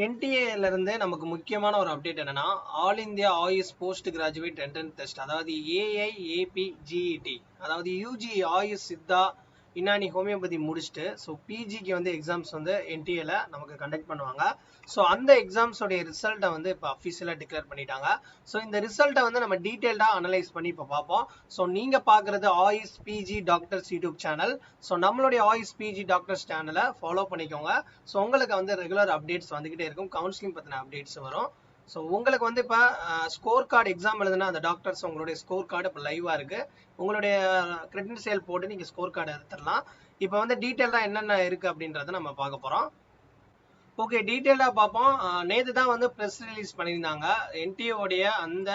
என்டிஏல இருந்து நமக்கு முக்கியமான ஒரு அப்டேட் என்னன்னா, all India AYUSH post graduate entrance test, அதாவது ஏஐஏபிஜிஇடி, அதாவது யூஜி ஆயுஷ் சித்தா யுனானி ஹோமியோபதி முடிச்சுட்டு ஸோ பிஜிக்கு வந்து எக்ஸாம்ஸ் வந்து என்டிஏல நமக்கு கண்டக்ட் பண்ணுவாங்க. ஸோ அந்த எக்ஸாம்ஸோடைய ரிசல்ட்டை வந்து இப்போ அஃபிஷியலாக டிக்ளேர் பண்ணிட்டாங்க. ஸோ இந்த ரிசல்ட்டை வந்து நம்ம டீட்டெயில்டாக அனலைஸ் பண்ணி இப்போ பார்ப்போம். ஸோ நீங்கள் பார்க்குறது Ayush PG doctors YouTube channel. So நம்மளுடைய ஆயுஷ் பிஜி டாக்டர்ஸ் சேனலை ஃபாலோ பண்ணிக்கோங்க. ஸோ உங்களுக்கு வந்து ரெகுலர் அப்டேட்ஸ் வந்துகிட்டே இருக்கும், கவுன்சிலிங் பற்றின அப்டேட்ஸ் வரும். ஸோ உங்களுக்கு வந்து இப்போ ஸ்கோர் கார்டு எக்ஸாம் எழுதுனா அந்த டாக்டர்ஸ் உங்களுடைய ஸ்கோர் கார்டு இப்போ லைவாக இருக்குது. உங்களுடைய கிரெடென்ஷியல் போட்டு நீங்கள் ஸ்கோர் கார்டு எடுத்துடலாம். இப்போ வந்து டீட்டெயிலாக என்னென்ன இருக்குது அப்படின்றத நம்ம பார்க்க போகிறோம். ஓகே, டீட்டெயிலாக பார்ப்போம். நேற்று தான் வந்து ப்ரெஸ் ரிலீஸ் பண்ணியிருந்தாங்க. என்டிஏவுடைய அந்த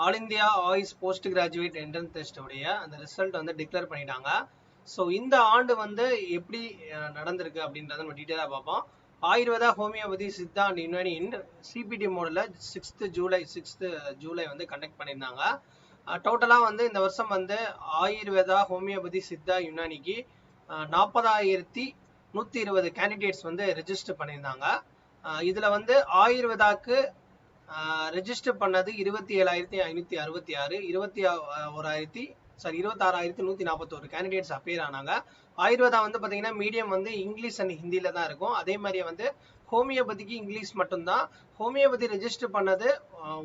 all India AYUSH post graduate entrance டெஸ்டோடைய அந்த ரிசல்ட் வந்து டிக்ளேர் பண்ணிட்டாங்க. ஸோ இந்த ஆண்டு வந்து எப்படி நடந்திருக்கு அப்படின்றத நம்ம டீட்டெயிலாக பார்ப்போம். Ayurveda homeopathy Siddha and Unani CBT மோடில் 6th ஜூலை வந்து கண்டக்ட் பண்ணியிருந்தாங்க. டோட்டலாக வந்து இந்த வருஷம் வந்து ஆயுர்வேதா ஹோமியோபதி சித்தா யுனானிக்கு 40,120 கேண்டிடேட்ஸ் வந்து ரெஜிஸ்டர் பண்ணியிருந்தாங்க. இதில் வந்து ஆயுர்வேதாக்கு ரெஜிஸ்டர் பண்ணது 27,566, 26,141 கேண்டிடேட்ஸ் அப்பியர் ஆனாங்க. ஆயுர்வேதா வந்து பார்த்தீங்கன்னா மீடியம் வந்து இங்கிலீஷ் அண்ட் ஹிந்தியில் தான் இருக்கும். அதே மாதிரி வந்து ஹோமியோபதிக்கு இங்கிலீஷ் மட்டும்தான். ஹோமியோபதி ரெஜிஸ்டர் பண்ணது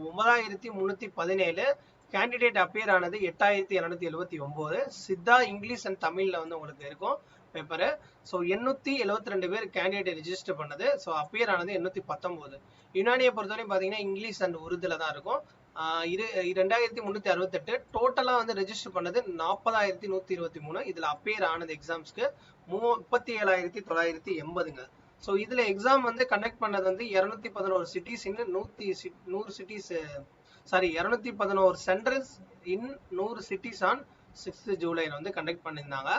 9,317, கேண்டிடேட் அப்பியர் ஆனது 8,279. சித்தா இங்கிலீஷ் அண்ட் தமிழில் வந்து உங்களுக்கு இருக்கும் பேப்பரு. ஸோ 872 பேர் கேண்டிடேட் ரெஜிஸ்டர் பண்ணது. ஸோ அப்பியர் ஆனது 819. யுனானியை பொறுத்தவரைக்கும் பார்த்தீங்கன்னா இங்கிலீஷ் அண்ட் உருதுல தான் இருக்கும். 2,368. டோட்டலாக வந்து ரெஜிஸ்டர் பண்ணது 40,123. இதில் அப்பியர் ஆனது எக்ஸாம்ஸ்க்கு 37,980ங்க. ஸோ இதில் எக்ஸாம் வந்து கண்டக்ட் பண்ணது வந்து 211 சிட்டிஸ் இன்னும் 100 cities 211 centres in 100 cities on 6th ஜூலைல வந்து கண்டக்ட் பண்ணியிருந்தாங்க.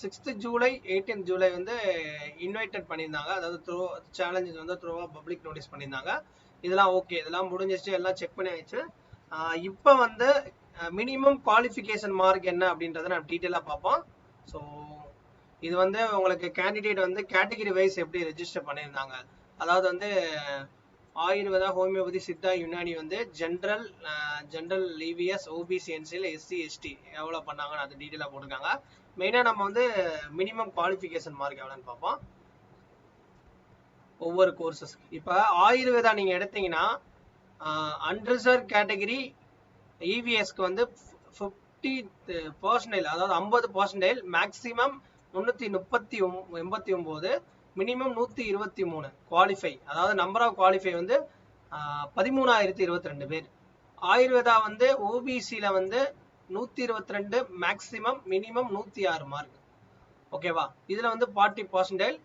6th ஜூலை 18th ஜூலை வந்து இன்வைட்டட் பண்ணியிருந்தாங்க. அதாவது த்ரோ சேலஞ்சஸ் வந்து த்ரோவாக பப்ளிக் நோட்டீஸ் பண்ணியிருந்தாங்க. இதெல்லாம் ஓகே, இதெல்லாம் முடிஞ்சிச்சு, எல்லாம் செக் பண்ணி ஆயிடுச்சு. இப்போ வந்து மினிமம் குவாலிஃபிகேஷன் மார்க் என்ன அப்படின்றத நம்ம டீட்டெயிலாக பார்ப்போம். ஸோ இது வந்து உங்களுக்கு கேண்டிடேட் வந்து கேட்டகரி வைஸ் எப்படி ரெஜிஸ்டர் பண்ணியிருந்தாங்க. அதாவது வந்து ஆயுர்வேதா ஹோமியோபதி சித்தா யுனானி வந்து ஜென்ரல் இவிஎஸ் ஓபிசி என்சிஎல் எஸ்சி எஸ்டி எவ்வளோ பண்ணாங்கன்னு அது டீட்டெயிலாக போட்டிருக்காங்க. மெயினாக நம்ம வந்து மினிமம் குவாலிஃபிகேஷன் மார்க் எவ்வளோன்னு பார்ப்போம் ஒவ்வொரு கோர்சஸ். இப்போ ஆயுர்வேதா நீங்கள் எடுத்தீங்கன்னா அன்ரிசர்வ் கேட்டகரி இவிஎஸ்க்கு வந்து 50%, அதாவது 50%, மேக்ஸிமம் 389, மினிமம் 123 குவாலிஃபை. அதாவது நம்பர் ஆஃப் குவாலிஃபை வந்து 13,022 பேர். ஆயுர்வேதா வந்து ஓபிசியில் வந்து 122, மேக்ஸிமம் மினிமம் 106 மார்க். ஓகேவா, இதில் வந்து 40%.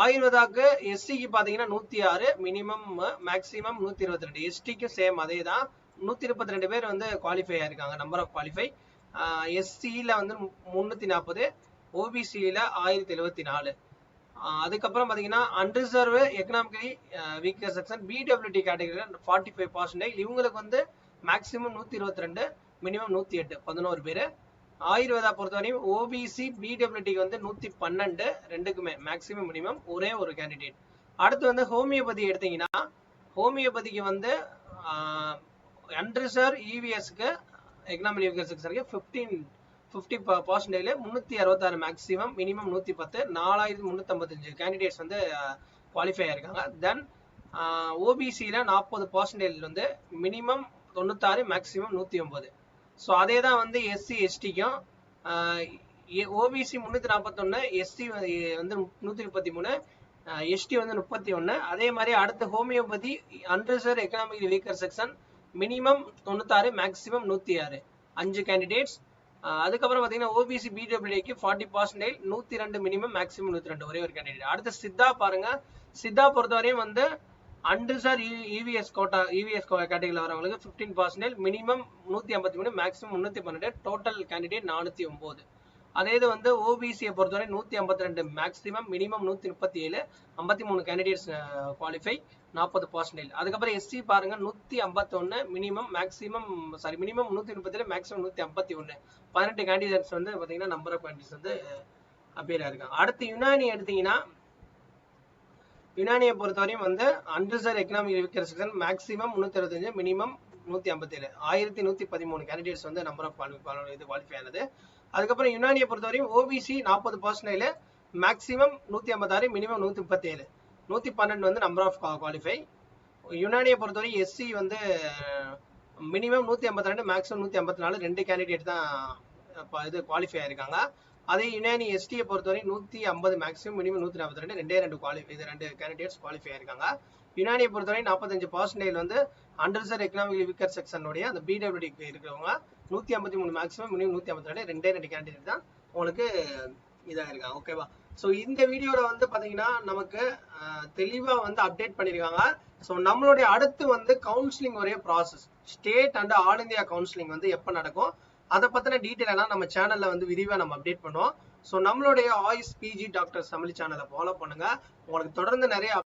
ஆயுர்வேதாக்கு எஸ்சிக்கு பார்த்தீங்கன்னா 106, மினிமம் மேக்ஸிமம் 122. எஸ்டிக்கும் சேம் அதே தான், 132 பேர் வந்து குவாலிஃபை ஆயிருக்காங்க, நம்பர் ஆஃப் குவாலிஃபை. எஸ்சியில் வந்து 340, ஓபிசியில் 1,074. அதுக்கப்புறம் பார்த்தீங்கன்னா unreserved economically weaker section PWD கேட்டகரியில் 45%. இவங்களுக்கு வந்து மேக்ஸிமம் 122, மினிமம் 108, 11 பேர். ஆயுர்வேதா பொறுத்தவரையும் ஓபிசி பிடபிள்யூடிக்கு வந்து 112, ரெண்டுக்குமே மேக்ஸிமம் மினிமம் ஒரே ஒரு கேண்டிடேட். அடுத்து வந்து ஹோமியோபதி எடுத்தீங்கன்னா ஹோமியோபதிக்கு வந்து அன்ரிசர்வ் இவிஎஸ்க்கு எக்கனாமிக் வீக்கர் செக்ஷனுக்கு 50%, 366 மேக்ஸிமம், மினிமம் 110, 4,355 கேண்டிடேட்ஸ் வந்து குவாலிஃபை ஆயிருக்காங்க. தென் ஓபிசியில் 40% வந்து மினிமம் 96, மேக்ஸிமம் 109. ஸோ அதே தான் வந்து எஸ்சி எஸ்டிக்கும். ஓபிசி 341, எஸ்சி வந்து 133, எஸ்டி வந்து 31. அதே மாதிரி அடுத்து homeopathy unreserved economic weaker section minimum 96, maximum 106, 5 candidates. அதுக்கப்புறம் பார்த்தீங்கன்னா ஓபிசி பிடபிள்யூக்கு 40%, 102, மினிமம் மேக்ஸிமம் 102, ஒரே ஒரு கேண்டிடேட். அடுத்து சித்தா பாருங்க. சித்தா பொறுத்தவரையும் வந்து அன்ரிசர்வ் இவிஎஸ் கேட்டகரியில் வரவங்களுக்கு 15%, மினிமம் 153, மேக்ஸிமம் 312, டோட்டல் கேண்டிடேட் 409. அதே இது வந்து ஓபிசியை பொறுத்தவரை 152 மேக்ஸிமம், மினிமம் 137, 53 கேண்டிடேட்ஸ் குவாலிஃபை, 40%. அதுக்கப்புறம் எஸ்சி பாருங்க 151, minimum maximum minimum 137, maximum 151, 18 candidates வந்து பார்த்தீங்கன்னா நம்பர் ஆஃப் கேண்டிடேட்ஸ் வந்து அப்பியர் ஆயிருக்காங்க. அடுத்து யுனானி எடுத்தீங்கன்னா யுனானியை பொறுத்தவரையும் வந்து unreserved economic weaker section maximum 365, minimum 157, 1113 candidates வந்து நம்பர் ஆஃப் குவாலிஃபை ஆனது. அதுக்கப்புறம் யுனானியை பொறுத்தவரையும் ஓபிசி 40%, மேக்ஸிமம் 156, மினிமம் 137, 112 வந்து நம்பர் ஆஃப் குவாலிஃபை. யுனானியை பொறுத்தவரை எஸ்சி வந்து மினிமம் 152, மேக்ஸிமம் 154, 2 கேண்டிடேட் தான் இது குவாலிஃபை ஆயிருக்காங்க. அதே யுனானி எஸ்டியை பொறுத்தவரை 150 மேக்ஸிமம், மினிமம் 142, 2 கேண்டிடேட்ஸ் குவாலிஃபை ஆயிருக்காங்க. யுனானியை பொறுத்தவரை 45% வந்து அண்டர்சர்வ் எக்கனாமிக் வீக்கர் செக்ஷனுடைய அந்த பிடபிள்யூடிக்கு இருக்கிறவங்க 153 மேக்ஸிமம், மினிமம் 152, 2 கேண்டிடேட் தான் உங்களுக்கு இதாக இருக்காங்க. ஓகேவா? ஸோ இந்த வீடியோவில் வந்து பார்த்தீங்கன்னா நமக்கு தெளிவாக வந்து அப்டேட் பண்ணியிருக்காங்க. ஸோ நம்மளுடைய அடுத்து வந்து கவுன்சிலிங் ஒரே process, state and all India counselling வந்து எப்போ நடக்கும் அதை பற்றின டீட்டெயில் எல்லாம் நம்ம சேனலில் வந்து விரிவாக நம்ம அப்டேட் பண்ணுவோம். ஸோ நம்மளுடைய ஆயுஷ் பிஜி டாக்டர்ஸ் தமிழ் சேனலை ஃபாலோ பண்ணுங்க. உங்களுக்கு தொடர்ந்து நிறைய